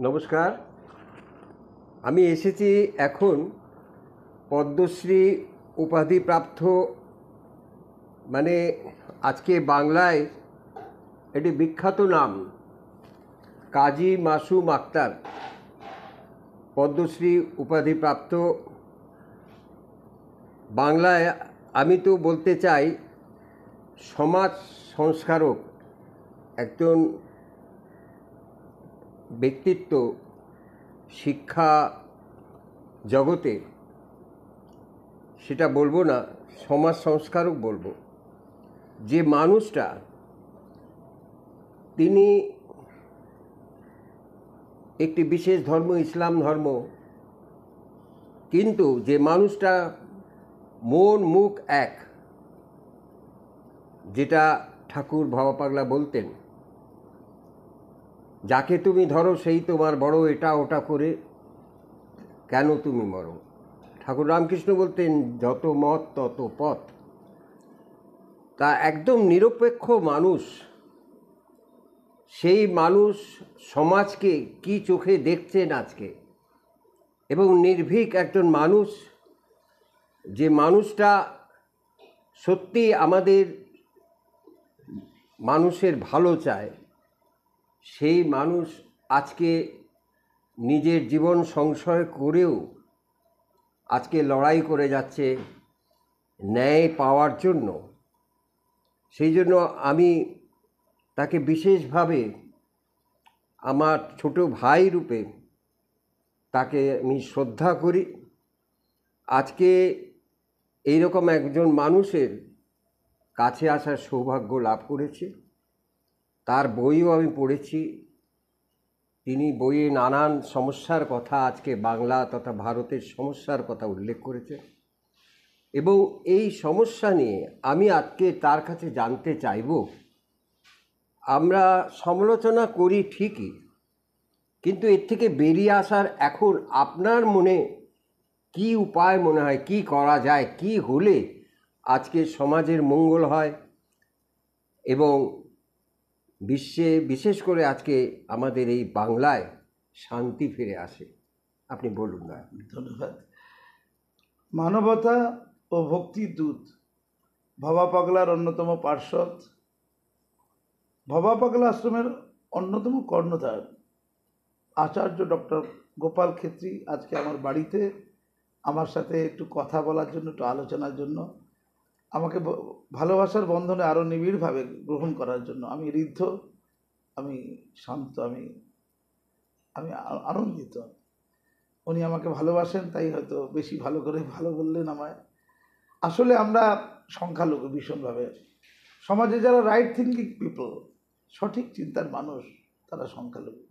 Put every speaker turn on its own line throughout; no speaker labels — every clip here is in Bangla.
নমস্কার। আমি এসেছি এখন পদ্মশ্রী উপাধিপ্রাপ্ত, মানে আজকে বাংলায় একটি বিখ্যাত নাম কাজী মাসুম আক্তার, পদ্মশ্রী উপাধিপ্রাপ্ত। বাংলায় আমি তো বলতে চাই সমাজ সংস্কারক, একজন ব্যক্তিত্ব শিক্ষা জগতে, সেটা বলবো না, সমাজ সংস্কারক বলবো। যে মানুষটা, তিনি একটি বিশেষ ধর্ম, ইসলাম ধর্ম, কিন্তু যে মানুষটা মন মুখ এক, যেটা ঠাকুর ভাবা পাগলা বলতেন, যাকে তুমি ধরো সেই তোমার বড়, এটা ওটা করে কেন তুমি মরো। ঠাকুর রামকৃষ্ণ বলতেন যত মত তত পথ। তা একদম নিরপেক্ষ মানুষ, সেই মানুষ সমাজকে কি চোখে দেখছেন আজকে, এবং নির্ভীক একজন মানুষ, যে মানুষটা সত্যি আমাদের মানুষের ভালো চায়, সেই মানুষ আজকে নিজের জীবন সংশয় করেও আজকে লড়াই করে যাচ্ছে ন্যায় পাওয়ার জন্য। সেই জন্য আমি তাকে বিশেষভাবে আমার ছোট ভাই রূপে তাকে আমি শ্রদ্ধা করি। আজকে এইরকম একজন মানুষের কাছে আসার সৌভাগ্য লাভ করেছি। তার বইও আমি পড়েছি। তিনি বইয়ে নানান সমস্যার কথা, আজকে বাংলা তথা ভারতের সমস্যার কথা উল্লেখ করেছেন, এবং এই সমস্যা নিয়ে আমি আজকে তার কাছে জানতে চাইব। আমরা সমালোচনা করি ঠিকই, কিন্তু এর থেকে বেরিয়ে আসার এখন আপনার মনে কি উপায় মনে হয়, কি করা যায়, কি হলে আজকে সমাজের মঙ্গল হয় এবং বিশ্বে, বিশেষ করে আজকে আমাদের এই বাংলায় শান্তি ফিরে আসে? আপনি বলুন না।
ধন্যবাদ। মানবতা ও ভক্তির দূত, ভাবা পাগলার অন্যতম পার্ষদ, ভাবা পাগলা আশ্রমের অন্যতম কর্ণধার আচার্য ডক্টর গোপাল খেত্রী আজকে আমার বাড়িতে আমার সাথে একটু কথা বলার জন্য, একটু আলোচনার জন্য, আমাকে ভালোবাসার বন্ধনে আরও নিবিড়ভাবে গ্রহণ করার জন্য আমি ঋদ্ধ, আমি শান্ত, আমি আনন্দিত। উনি আমাকে ভালোবাসেন, তাই হয়তো বেশি ভালো করে ভালো বললেন আমায়। আসলে আমরা সংখ্যালঘু ভীষণভাবে। সমাজে যারা রাইট থিঙ্কিং পিপল, সঠিক চিন্তার মানুষ, তারা সংখ্যালঘু।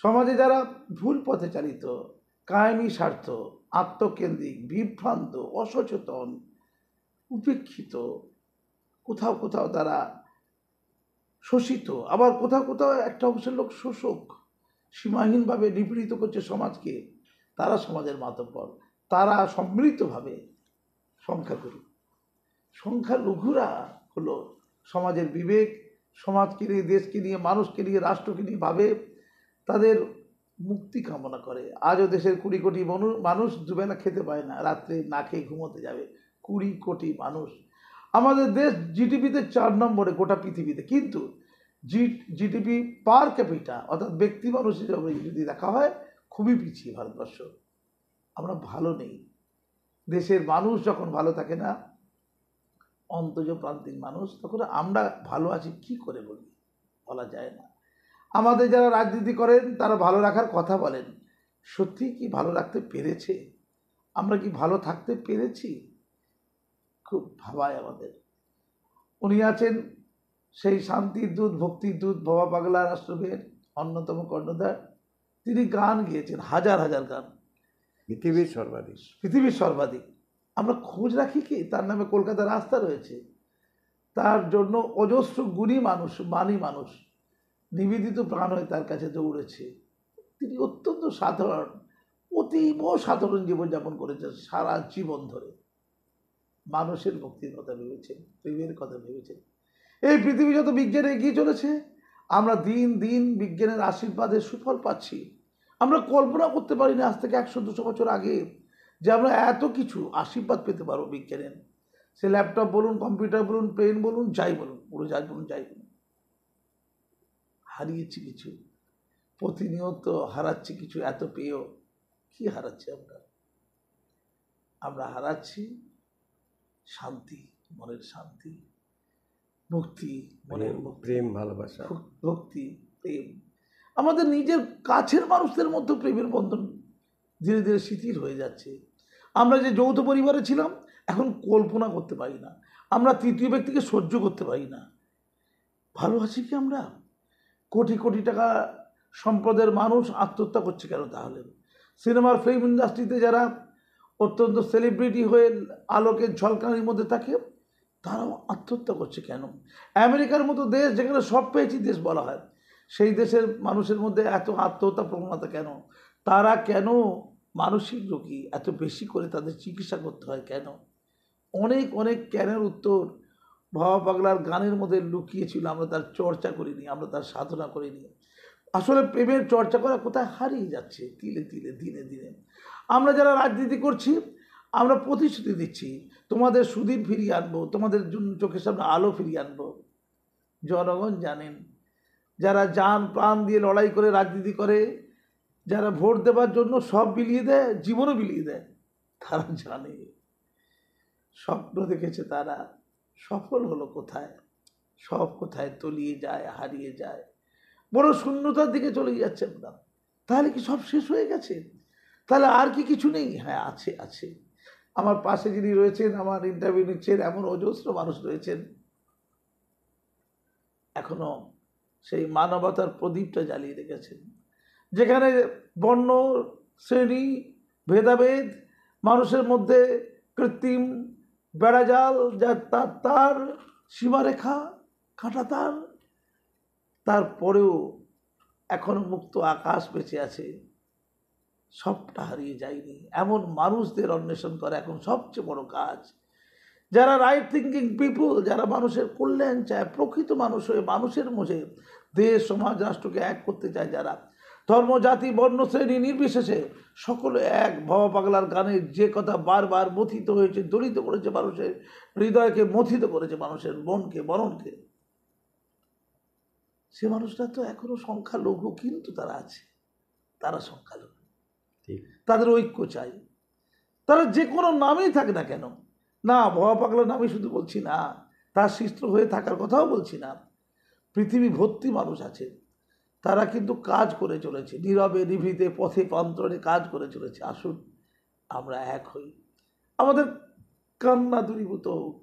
সমাজে যারা ভুল পথে চালিত, কায়েমি স্বার্থ, আত্মকেন্দ্রিক, বিভ্রান্ত, অসচেতন, উপেক্ষিত, কোথাও কোথাও তারা শোষিত, আবার কোথাও কোথাও একটা অংশের লোক শোষক, সীমাহীনভাবে নিপীড়িত করছে সমাজকে, তারা সমাজের মাতব্বর, তারা সম্মিলিতভাবে সংখ্যাগুরু। সংখ্যালঘুরা হলো সমাজের বিবেক, সমাজকে নিয়ে, দেশকে নিয়ে, মানুষকে নিয়ে, রাষ্ট্রকে নিয়ে ভাবে, তাদের মুক্তি কামনা করে। আজও দেশের 20 কোটি মানুষ দুবেলা খেতে পায় না, রাত্রে না খেয়ে ঘুমোতে যাবে। 20 কোটি মানুষ। আমাদের দেশ জিডিপিতে 4 নম্বরে গোটা পৃথিবীতে, কিন্তু জিডিপি পার ক্যাপিটা অর্থাৎ ব্যক্তি মানুষ হিসাবে যদি দেখা হয় খুবই পিছিয়ে ভারতবর্ষ। আমরা ভালো নেই। দেশের মানুষ যখন ভালো থাকে না, অন্তজ প্রান্তিক মানুষ, তখন আমরা ভালো আছি কি করে বলা যায় না। আমাদের যারা রাজনীতি করেন তারা ভালো রাখার কথা বলেন, সত্যি কি ভালো রাখতে পেরেছে? আমরা কি ভালো থাকতে পেরেছি? খুব ভাবায় আমাদের। উনি আছেন সেই শান্তির দূত, ভক্তির দূত, ভাবা পাগলা আশ্রমের অন্যতম কর্ণধার। তিনি গান গিয়েছেন, হাজার হাজার গান, পৃথিবীর সর্বাধিক। আমরা খোঁজ রাখি কি? তার নামে কলকাতার রাস্তা রয়েছে, তার জন্য অজস্র গুণী মানুষ, মানী মানুষ নিবেদিত প্রাণ হয়ে তার কাছে দৌড়েছে। তিনি অত্যন্ত সাধারণ, অতীব সাধারণ জীবনযাপন করেছেন সারা জীবন ধরে। মানুষের মুক্তির কথা ভেবেছেন, প্রেমের কথা ভেবেছেন। এই পৃথিবী যত বিজ্ঞানে এগিয়ে চলেছে, আমরা দিন দিন বিজ্ঞানের আশীর্বাদের সুফল পাচ্ছি। আমরা কল্পনা করতে পারি না আজ থেকে 100-200 বছর আগে যে আমরা এত কিছু আশীর্বাদ পেতে পারবো বিজ্ঞানের। সে ল্যাপটপ বলুন, কম্পিউটার বলুন, প্লেন বলুন, যাই বলুন, উড়োজাহাজ বলুন, যাই বলুন। হারিয়েছি কিছু, প্রতিনিয়ত হারাচ্ছি কিছু, এত পেয়েও কি হারাচ্ছি আমরা? আমরা হারাচ্ছি শান্তি, মনের শান্তি, মুক্তি, মনের মুক্তি,
প্রেম, ভালোবাসা,
ভক্তি, প্রেম। আমাদের নিজের কাছের মানুষদের মধ্যে প্রেমের বন্ধন ধীরে ধীরে শিথিল হয়ে যাচ্ছে। আমরা যে যৌথ পরিবারে ছিলাম এখন কল্পনা করতে পারি না, আমরা তৃতীয় ব্যক্তিকে সহ্য করতে পারি না। ভালো আছি কি আমরা? কোটি কোটি টাকা সম্পদের মানুষ আত্মহত্যা করছে কেন তাহলে? সিনেমার ফিল্ম ইন্ডাস্ট্রিতে যারা অত্যন্ত সেলিব্রিটি হয়ে আলোকের ঝলকানির মধ্যে থাকে তারাও আত্মহত্যা করছে কেন? আমেরিকার মতো দেশ যেখানে সব পেয়েছি দেশ বলা হয়, সেই দেশের মানুষের মধ্যে এত আত্মহত্যা প্রবণতা কেন? তারা কেন মানসিক রোগী এত বেশি করে তাদের চিকিৎসা করতে হয় কেন? অনেক অনেক কেনের উত্তর ভাবা পাগলার গানের মধ্যে লুকিয়েছিল। আমরা তার চর্চা করিনি, আমরা তার সাধনা করিনি। আসলে প্রেমের চর্চা করা কোথায় হারিয়ে যাচ্ছে তিলে তিলে, দিনে দিনে। আমরা যারা রাজনীতি করছি আমরা প্রতিশ্রুতি দিচ্ছি তোমাদের সুদিন ফিরিয়ে আনবো, তোমাদের জন্য চোখের সামনে আলো ফিরিয়ে আনবো। জনগণ জানেন, যারা জান প্রাণ দিয়ে লড়াই করে রাজনীতি করে, যারা ভোট দেওয়ার জন্য সব বিলিয়ে দেয়, জীবনও বিলিয়ে দেয়, তারা জানে স্বপ্ন দেখেছে তারা, সফল হলো কোথায়? সব কোথায় তলিয়ে যায়, হারিয়ে যায়, বড় শূন্যতার দিকে চলে যাচ্ছে আমরা। তাহলে কি সব শেষ হয়ে গেছে? তাহলে আর কি কিছু নেই? হ্যাঁ, আছে, আছে। আমার পাশে যিনি রয়েছেন, আমার ইন্টারভিউ নিচ্ছেন, এমন অজস্র মানুষ রয়েছেন এখনো সেই মানবতার প্রদীপটা জ্বালিয়ে রেখেছেন, যেখানে বর্ণ, শ্রেণী, ভেদাভেদ, মানুষের মধ্যে কৃত্রিম বেড়াজাল, যা তার সীমারেখা কাঁটা, তারপরেও এখনো মুক্ত আকাশ বেঁচে আছে, সবটা হারিয়ে যায়নি। এমন মানুষদের অন্বেষণ করা এখন সবচেয়ে বড় কাজ। যারা রাইট থিঙ্কিং পিপুল, যারা মানুষের কল্যাণ চায়, প্রকৃত মানুষ হয়ে মানুষের মধ্যে দেশ, সমাজ, রাষ্ট্রকে এক করতে চায়, যারা ধর্ম, জাতি, বর্ণ, শ্রেণী নির্বিশেষে সকলে এক। ভবা পাগলার গানে যে কথা বারবার মথিত হয়েছে, দলিত করেছে মানুষের হৃদয়কে, মথিত করেছে মানুষের মনকে, বরণকে, সে মানুষটা তো এখনো সংখ্যালঘু, কিন্তু তারা আছে, তারা সংখ্যালঘু, তাদের ঐক্য চাই। তারা যে কোনো নামেই থাকে না কেন, না ভবা পাগলার নামে শুধু বলছি না, তার শিষ্য হয়ে থাকার কথাও বলছি না, পৃথিবী ভর্তি মানুষ আছে, তারা কিন্তু কাজ করে চলেছে, নীরবে নিভৃতে পথে প্রান্তরে কাজ করে চলেছে। আসুন আমরা এক হই, আমাদের কান্না দূরীভূত হোক।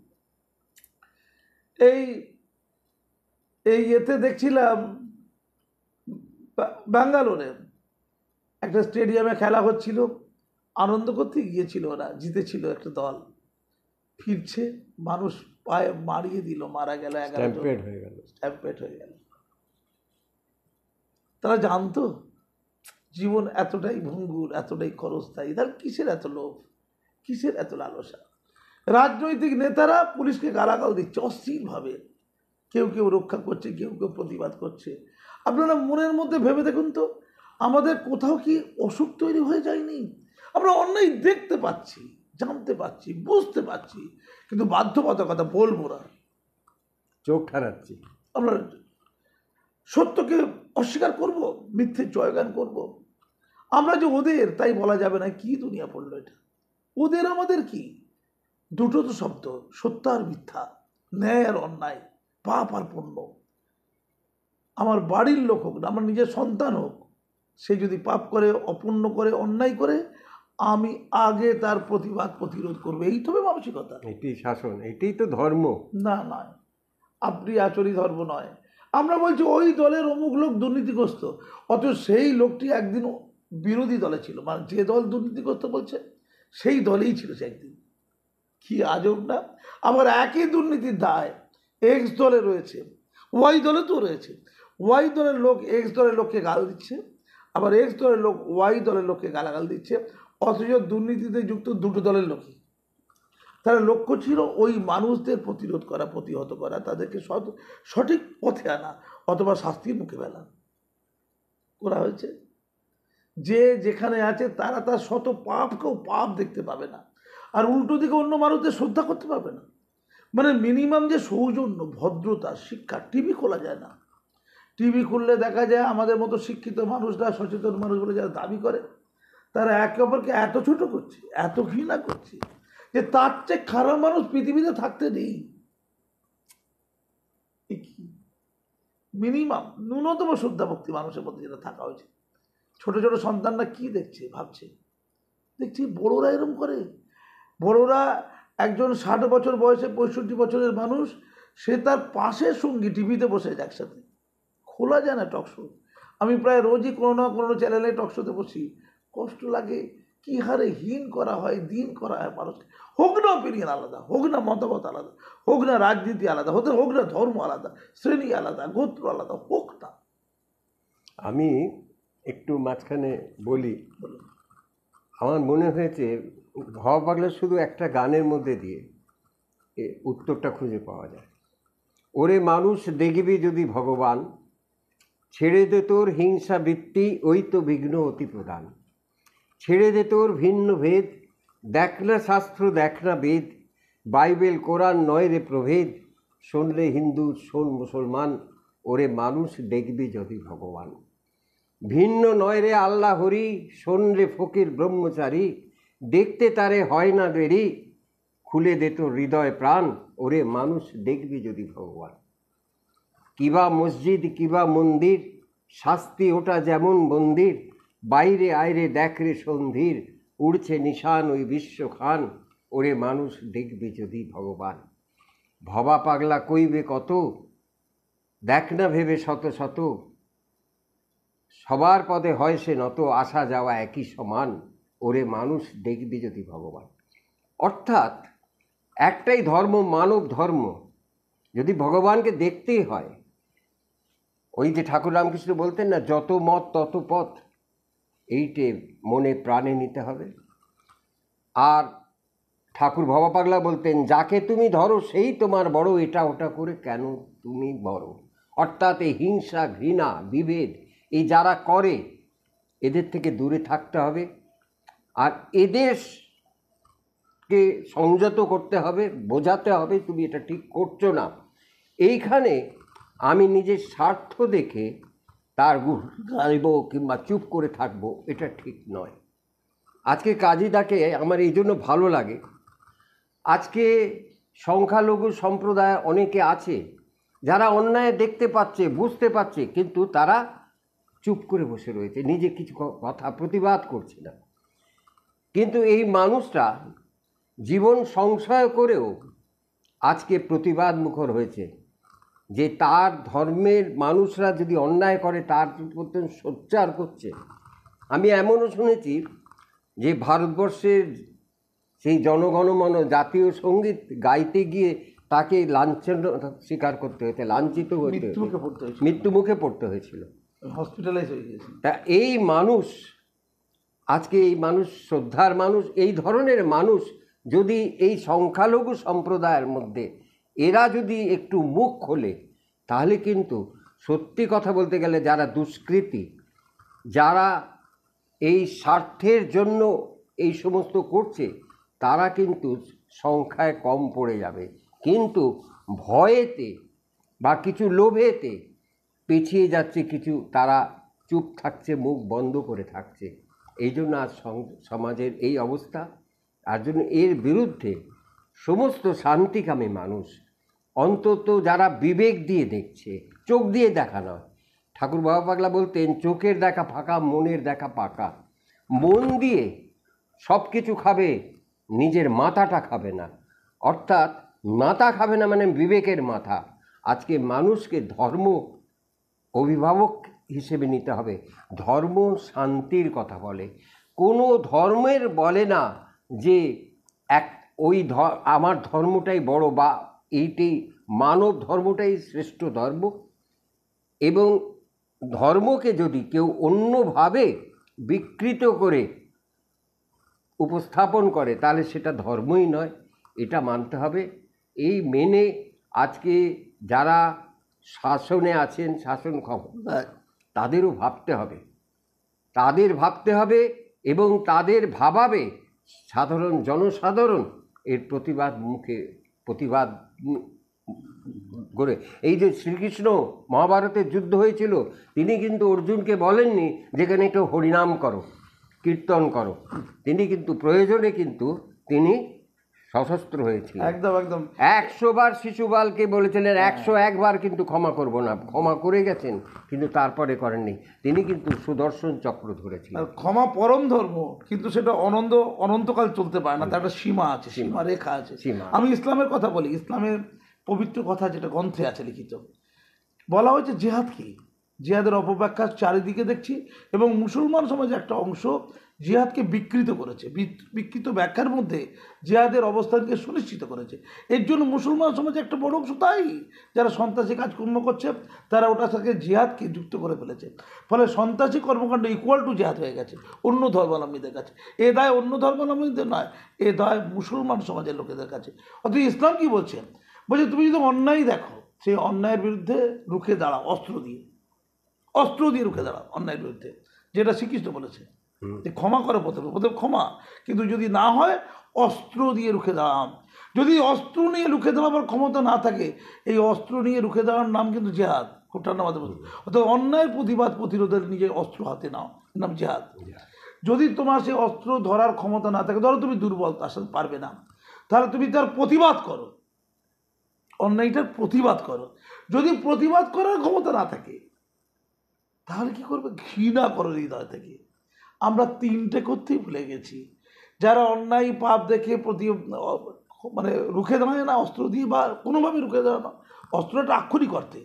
এই এতে দেখছিলাম ব্যাঙ্গালোরে একটা স্টেডিয়ামে খেলা হচ্ছিল, আনন্দ করতে গিয়েছিল, ওরা জিতেছিল একটা দল, ফিরছে মানুষ পায়ে মারিয়ে দিল, মারা গেল, 11 জন স্ট্যাম্পেড হয়ে গেল। তারা জানতো জীবন এতটাই ভঙ্গুর, এতটাই ক্ষণস্থায়ী, তার কিসের এত লোভ, কিসের এত লালসা? রাজনৈতিক নেতারা পুলিশকে গালাগাল দিচ্ছে অস্থিরভাবে, কেউ কেউ রক্ষা করছে, কেউ কেউ প্রতিবাদ করছে। আপনারা মনের মধ্যে ভেবে দেখুন তো, আমাদের কোথাও কি অসুখ তৈরি হয়ে যায়নি? আমরা অন্যায় দেখতে পাচ্ছি, জানতে পাচ্ছি, বুঝতে পারছি, কিন্তু বাধ্যবাধকতা বলবো না,
চোখ ঠারাচ্ছি।
আমরা সত্যকে অস্বীকার করব, মিথ্যে জয়গান করব। আমরা যে ওদের, তাই বলা যাবে না। কি দুনিয়া পড়লো এটা? ওদের আমাদের কি? দুটো তো শব্দ, সত্য আর মিথ্যা, ন্যায় আর অন্যায়, পাপ আর পুণ্য। আমার বাড়ির লোক হোক, আমার নিজের সন্তান হোক, সে যদি পাপ করে, অপুণ্য করে, অন্যায় করে, আমি আগে তার প্রতিবাদ প্রতিরোধ করবো। এই তবে মানসিকতা,
এটি শাসন, এটাই তো ধর্ম।
না নয়, আপনি আচরি ধর্ম নয়। আমরা বলছি ওই দলের অমুক লোক দুর্নীতিগ্রস্ত, অথচ সেই লোকটি একদিন বিরোধী দলে ছিল, মানে যে দল দুর্নীতিগ্রস্ত বলছে সেই দলেই ছিল সে একদিন। কি আজব না? আবার একই দুর্নীতির দায় এক্স দলে রয়েছে, ওয়াই দলে তো রয়েছে। ওয়াই দলের লোক এক্স দলের লোককে গাল দিচ্ছে, আবার এক্স দলের লোক ওয়াই দলের লোককে গালাগাল দিচ্ছে, অথচ দুর্নীতিতে যুক্ত দুটো দলের লোকই। তার লক্ষ্য ছিল ওই মানুষদের প্রতিরোধ করা, প্রতিহত করা, তাদেরকে সঠিক পথে আনা, অথবা শাস্তির মুখে ফেলা। করা হয়েছে। যে যেখানে আছে তারা তার শত পাপকেও পাপ দেখতে পাবে না, আর উল্টো দিকে অন্য মানুষদের শ্রদ্ধা করতে পারবে না। মানে মিনিমাম যে সৌজন্য, ভদ্রতা, শিক্ষা, টিভি খোলা যায় না। টিভি খুললে দেখা যায় আমাদের মতো শিক্ষিত মানুষরা, সচেতন মানুষগুলো যারা দাবি করে, তারা একে অপরকে এত ছোট করছে, এত ঘৃণা করছে, যে তার চেয়ে খারাপ মানুষ পৃথিবীতে থাকতে নেই। মিনিমাম ন্যূনতম শ্রদ্ধা ভক্তি মানুষের মধ্যে যেটা থাকা উচিত। ছোট ছোট সন্তানরা কি দেখছে, ভাবছে, দেখছি বড়োরা এরম করে। বড়োরা, একজন 60 বছর বয়সে 65 বছরের মানুষ, সে তার পাশের সঙ্গী টিভিতে বসে আছে একসাথে, খোলা যায় না টক শো। আমি প্রায় রোজই কোনো না কোনো চ্যানেলে টক শোতে বসি, কষ্ট লাগে কি হারে হীন করা হয়, দিন করা হয় মানুষকে। হোক না অপিনিয়ন আলাদা, হোক না মতামত আলাদা, হোক না রাজনীতি আলাদা, হোক না ধর্ম আলাদা, শ্রেণী আলাদা, গোত্র আলাদা, হোক না।
আমি একটু মাঝখানে বলি,
বলুন।
আমার মনে হয়েছে ভব পাগলা শুধু একটা গানের মধ্যে দিয়ে উত্তরটা খুঁজে পাওয়া যায়। ওরে মানুষ দেখবি যদি ভগবান, ছেড়ে দে তোর হিংসা বৃত্তি, ওই তো বিঘ্ন অতি প্রধান। ছেড়ে দে তোর ভিন্ন ভেদ, দেখ না শাস্ত্র দেখ না বেদ, বাইবেল কোরআন নয় রে প্রভেদ, শুনলে হিন্দু শোন মুসলমান, ওরে মানুষ দেখবি যদি ভগবান। ভিন্ন নয় রে আল্লাহ হরি, শোন রে ফকির ব্রহ্মচারী, দেখতে তারে হয় না দেরি, খুলে দে তোর হৃদয় প্রাণ, ওরে মানুষ দেখবি যদি ভগবান। কিবা মসজিদ কিবা মন্দির, শাস্তি ওটা যেমন মন্দির, বাইরে আয়রে দেখ রে সন্ধির, উড়ছে নিশান ওই বিশ্ব খান, ওরে মানুষ দেখবি যদি ভগবান। ভবা পাগলা কইবে কত, দেখ না ভেবে শত শত, সবার পদে হয় সে নত, আসা যাওয়া একই সমান, ওরে মানুষ দেখবি যদি ভগবান। অর্থাৎ একটাই ধর্ম, মানব ধর্ম। যদি ভগবানকে দেখতেই হয়, ওই যে ঠাকুর রামকৃষ্ণ বলতেন না, যত মত তত পথ, এইটে মনে প্রাণে নিতে হবে। আর ঠাকুর ভবা পাগলা বলতেন, যাকে তুমি ধরো সেই তোমার বড়, এটা ওটা করে কেন তুমি বড়। অর্থাৎ এই হিংসা, ঘৃণা, বিভেদ, এই যারা করে, এদের থেকে দূরে থাকতে হবে। আর এদেরকে সংযত করতে হবে, বোঝাতে হবে তুমি এটা ঠিক করছো না। এইখানে আমি নিজের স্বার্থ দেখে তার গাইব কিংবা চুপ করে থাকবো, এটা ঠিক নয়। আজকে কাজীদাকে আমার এই জন্য ভালো লাগে, আজকে সংখ্যালঘু সম্প্রদায় অনেকে আছে যারা অন্যায় দেখতে পাচ্ছে, বুঝতে পারছে, কিন্তু তারা চুপ করে বসে রয়েছে, নিজে কিছু কথা প্রতিবাদ করছে না। কিন্তু এই মানুষটা জীবন সংশয় করেও আজকে প্রতিবাদ মুখর হয়েছে, যে তার ধর্মের মানুষরা যদি অন্যায় করে তার প্রতি সোচ্চার করছে। আমি এমনও শুনেছি যে ভারতবর্ষের সেই জনগণমন জাতীয় সঙ্গীত গাইতে গিয়ে তাকে লাঞ্ছন স্বীকার করতে হয়েছে, লাঞ্ছিত হতে হয়েছে, মৃত্যুমুখে পড়তে হয়েছিল,
হসপিটালাইজ হয়ে গিয়েছে।
তা এই মানুষ, আজকে এই মানুষ শ্রদ্ধার মানুষ, এই ধরনের মানুষ যদি এই সংখ্যালঘু সম্প্রদায়ের মধ্যে এরা যদি একটু মুখ খোলে, তাহলে কিন্তু সত্যি কথা বলতে গেলে যারা দুষ্কৃতী, যারা এই স্বার্থের জন্য এই সমস্ত করছে, তারা কিন্তু সংখ্যায় কম পড়ে যাবে। কিন্তু ভয়েতে বা কিছু লোভেতে পিছিয়ে যাচ্ছে, কিছু তারা চুপ থাকছে, মুখ বন্ধ করে থাকছে। এই জন্য আজ সমাজের এই অবস্থা। আর জন্য এর বিরুদ্ধে সমস্ত শান্তিকামী মানুষ, অন্তত যারা বিবেক দিয়ে দেখছে, চোখ দিয়ে দেখা নয়। ঠাকুর বাবা পাগলা বলতেন, চোখের দেখা ফাঁকা, মনের দেখা পাকা। মন দিয়ে সব কিছু খাবে, নিজের মাথাটা খাবে না। অর্থাৎ মাথা খাবে না মানে বিবেকের মাথা। আজকে মানুষকে ধর্ম অভিভাবক হিসেবে নিতে হবে। ধর্ম শান্তির কথা বলে, কোনো ধর্মের বলে না যে আমার ধর্মটাই বড় বা এইটাই মানব ধর্মটাই শ্রেষ্ঠ ধর্ম। এবং ধর্মকে যদি কেউ অন্যভাবে বিকৃত করে উপস্থাপন করে, তাহলে সেটা ধর্মই নয়, এটা মানতে হবে। এই মেনে আজকে যারা শাসনে আছেন, শাসন ক্ষমতায়, তাদেরও ভাবতে হবে। তাদের ভাবতে হবে এবং তাদের ভাবাবে সাধারণ জনসাধারণ এর প্রতিবাদ করে। এই যে শ্রীকৃষ্ণ মহাভারতের যুদ্ধ হয়েছিল, তিনি কিন্তু অর্জুনকে বলেননি যেখানে একটু হরিনাম করো, কীর্তন করো। তিনি কিন্তু প্রয়োজনে কিন্তু তিনি সশস্ত্র হয়েছিলেন।
একদম একদম
100 বার শিশুপালকে বলেছিলেন 101 বার কিন্তু ক্ষমা করব না, ক্ষমা করে গেছেন, কিন্তু তারপরে করেননি। তিনি কিন্তু সুদর্শন চক্র ধরেছিলেন।
আর ক্ষমা পরম ধর্ম, কিন্তু সেটা অনন্তকাল চলতে পারে না, তার একটা সীমা আছে, সীমা রেখা আছে। আমি ইসলামের কথা বলি, ইসলামের পবিত্র কথা যেটা গ্রন্থে আছে লিখিত, বলা হয়েছে জিহাদ কি, জিহাদের অপব্যাখ্যা চারিদিকে দেখছি, এবং মুসলমান সমাজে একটা অংশ জিহাদকে বিকৃত করেছে, বিকৃত ব্যাখ্যার মধ্যে জিহাদের অবস্থানকে সুনিশ্চিত করেছে। এর জন্য মুসলমান সমাজে একটা বড় অংশ তাই যারা সন্ত্রাসী কাজকর্ম করছে তারা ওটার সাথে জিহাদকে যুক্ত করে ফেলেছে, ফলে সন্ত্রাসী কর্মকাণ্ড ইকুয়াল টু জিহাদ হয়ে গেছে অন্য ধর্মাবলম্বীদের কাছে। এ দায় অন্য ধর্মাবলম্বীদের নয়, এ দায় মুসলমান সমাজের লোকেদের কাছে। অথচ ইসলাম কি বলছে, বলছে তুমি যদি অন্যায় দেখো, সেই অন্যায়ের বিরুদ্ধে রুখে দাঁড়াও, অস্ত্র দিয়ে রুখে দাঁড়াও অন্যায়ের বিরুদ্ধে, যেটা শ্রীকৃষ্ণ বলেছে যে ক্ষমা করো, প্রথমে ক্ষমা, কিন্তু যদি না হয় অস্ত্র দিয়ে রুখে দাঁড়ান। যদি অস্ত্র নিয়ে রুখে দাঁড়াবার ক্ষমতা না থাকে, এই অস্ত্র নিয়ে রুখে দাঁড়ানোর নাম কিন্তু জেহাদ, খুব ঠান্ডা মাথায় বলছে। অর্থাৎ অন্যায়ের প্রতিরোধের নিজের অস্ত্র হাতে নাও, নাম জেহাদ। যদি তোমার সেই অস্ত্র ধরার ক্ষমতা না থাকে, ধরো তুমি দুর্বল, তার সাথে পারবে না, তাহলে তুমি তার প্রতিবাদ করো, অন্যায়টার প্রতিবাদ করো। যদি প্রতিবাদ করার ক্ষমতা না থাকে, তাহলে কি করবে, ঘৃণা করো হৃদয় থেকে। আমরা তিনটে করতেই ভুলে গেছি। যারা অন্যায় পাপ দেখে মানে রুখে দাঁড়ায় না অস্ত্র দিয়ে, বা কোনোভাবে রুখে দাঁড়ানো, অস্ত্রটা আক্ষরিক অর্থে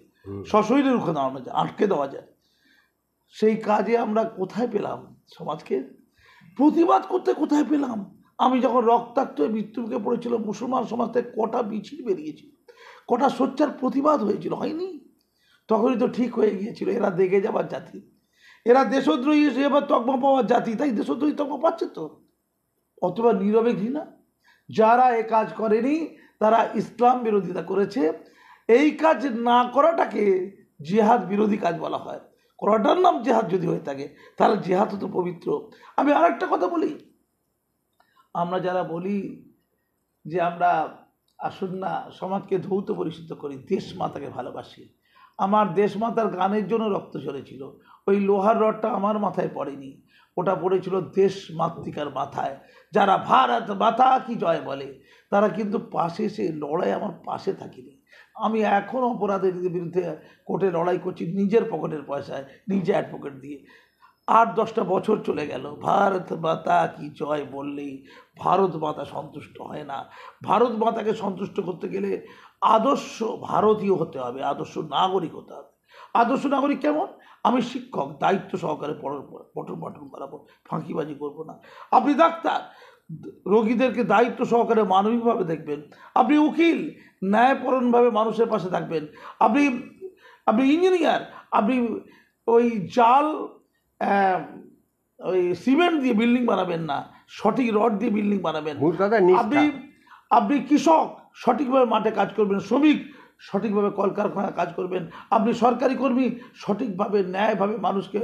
সশরীরে রুখে দাঁড়ানো যায়, আটকে দেওয়া যায়, সেই কাজে আমরা কোথায় পেলাম সমাজকে? প্রতিবাদ করতে কোথায় পেলাম? আমি যখন রক্তাক্ত মৃত্যুকে পড়েছিল, মুসলমান সমাজ থেকে কটা মিছিল বেরিয়েছিল, কটা সোচ্চার প্রতিবাদ হয়েছিল, হয়নি? তখনই তো ঠিক হয়ে গিয়েছিল এরা দেখে যাবার জাতি, এরা দেশদ্রোহী এসে এবার তকমা পাওয়ার জাতি, তাই দেশদ্রোহী তকমা পাচ্ছে তো। অথবা নীরবে ঘৃণা। যারা এ কাজ করেনি তারা ইসলাম বিরোধিতা করেছে। এই কাজ না করাটাকে জিহাদ বিরোধী কাজ বলা হয়। করাটার নাম জিহাদ যদি হয়ে থাকে, তাহলে জিহাদ তো পবিত্র। আমি আর একটা কথা বলি, আমরা যারা বলি যে আমরা আসুন না সমাজকে ধৌত পরিশুদ্ধ করি, দেশ মাতাকে ভালোবাসি, আমার দেশ মাতার গানের জন্য রক্ত ঝরেছিল, ওই লোহার রডটা আমার মাথায় পড়েনি, ওটা পড়েছিল দেশ মাতৃকার মাথায়। যারা ভারত মাতা কি জয় বলে, তারা কিন্তু পাশে এসে লড়াই আমার পাশে থাকিনি। আমি এখন অপরাধের বিরুদ্ধে কোর্টে লড়াই করছি নিজের পকেটের পয়সায়, নিজে অ্যাডভোকেট দিয়ে। 8-10টা বছর চলে গেল, ভারত মাতা কি জয় বললেই ভারত মাতা সন্তুষ্ট হয় না। ভারত মাতাকে সন্তুষ্ট করতে গেলে আদর্শ ভারতীয় হতে হবে, আদর্শ নাগরিক হতে হবে। আদর্শ নাগরিক কেমন? আমি শিক্ষক, দায়িত্ব সহকারে পঠন পাঠন করাবো, ফাঁকিবাজি করবো না। আপনি ডাক্তার, রোগীদেরকে দায়িত্ব সহকারে মানবিকভাবে দেখবেন। আপনি উকিল, ন্যায়পরণভাবে মানুষের পাশে থাকবেন। আপনি ইঞ্জিনিয়ার, আপনি ওই জাল ওই সিমেন্ট দিয়ে বিল্ডিং বানাবেন না, সঠিক রড দিয়ে বিল্ডিং বানাবেন। আপনি কৃষক, সঠিকভাবে মাঠে কাজ করবেন। শ্রমিক, সঠিকভাবে কলকারখানায় কাজ করবেন। আপনি সরকারি কর্মী, সঠিকভাবে ন্যায়ভাবে মানুষকে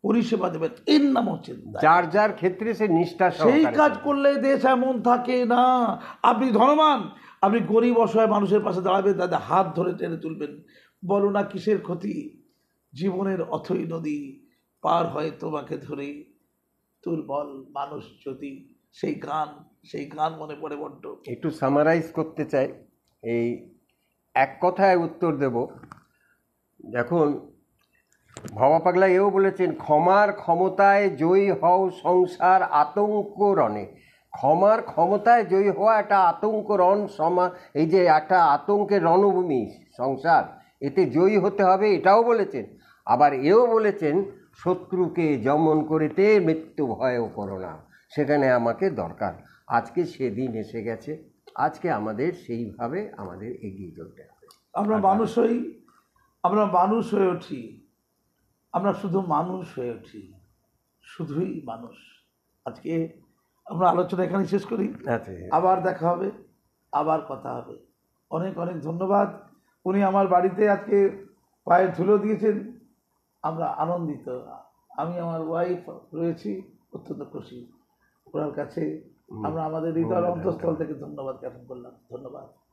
পরিষেবা দেবেন। এর নাম হচ্ছে
যার যার ক্ষেত্রে সে নিষ্ঠা,
সেই কাজ করলে দেশ এমন থাকে না। আপনি ধনবান, আপনি গরিব অসহায় মানুষের পাশে দাঁড়াবেন, তাদের হাত ধরে টেনে তুলবেন। বলো না কিসের ক্ষতি, জীবনের অথই নদী পার হয় তোমাকে ধরে, দুর্বল মানুষ যদি। সেই গান মনে পড়ে বড্ড।
একটু সামারাইজ করতে চাই, এই এক কথায় উত্তর দেব। দেখুন, ভাবা পাগলা এও বলেছেন, ক্ষমার ক্ষমতায় জয়ী হও সংসার আতঙ্ক রণে। ক্ষমার ক্ষমতায় জয়ী হওয়া একটা আতঙ্ক রণ, এই যে একটা আতঙ্কের রণভূমি সংসার, এতে জয়ী হতে হবে, এটাও বলেছেন। আবার এও বলেছেন, শত্রুকে দমন করিতে মৃত্যু ভয়ও করো না, সেখানে আমাকে দরকার। আজকে সেদিন এসে গেছে, আজকে আমাদের সেইভাবে আমাদের এগিয়ে চলতে হবে।
আমরা মানুষ হয়ে উঠি, আমরা শুধু মানুষ হয়ে উঠি, শুধুই মানুষ। আজকে আমরা আলোচনা এখানে শেষ করি, আবার দেখা হবে, আবার কথা হবে। অনেক অনেক ধন্যবাদ। উনি আমার বাড়িতে আজকে পায়ে ধুলো দিয়েছেন, আমরা আনন্দিত। আমি আমার ওয়াইফ রয়েছি, অত্যন্ত খুশি। ওনার কাছে আমরা আমাদের হৃদয়ের অন্তঃস্থল থেকে ধন্যবাদ জ্ঞাপন করলাম। ধন্যবাদ।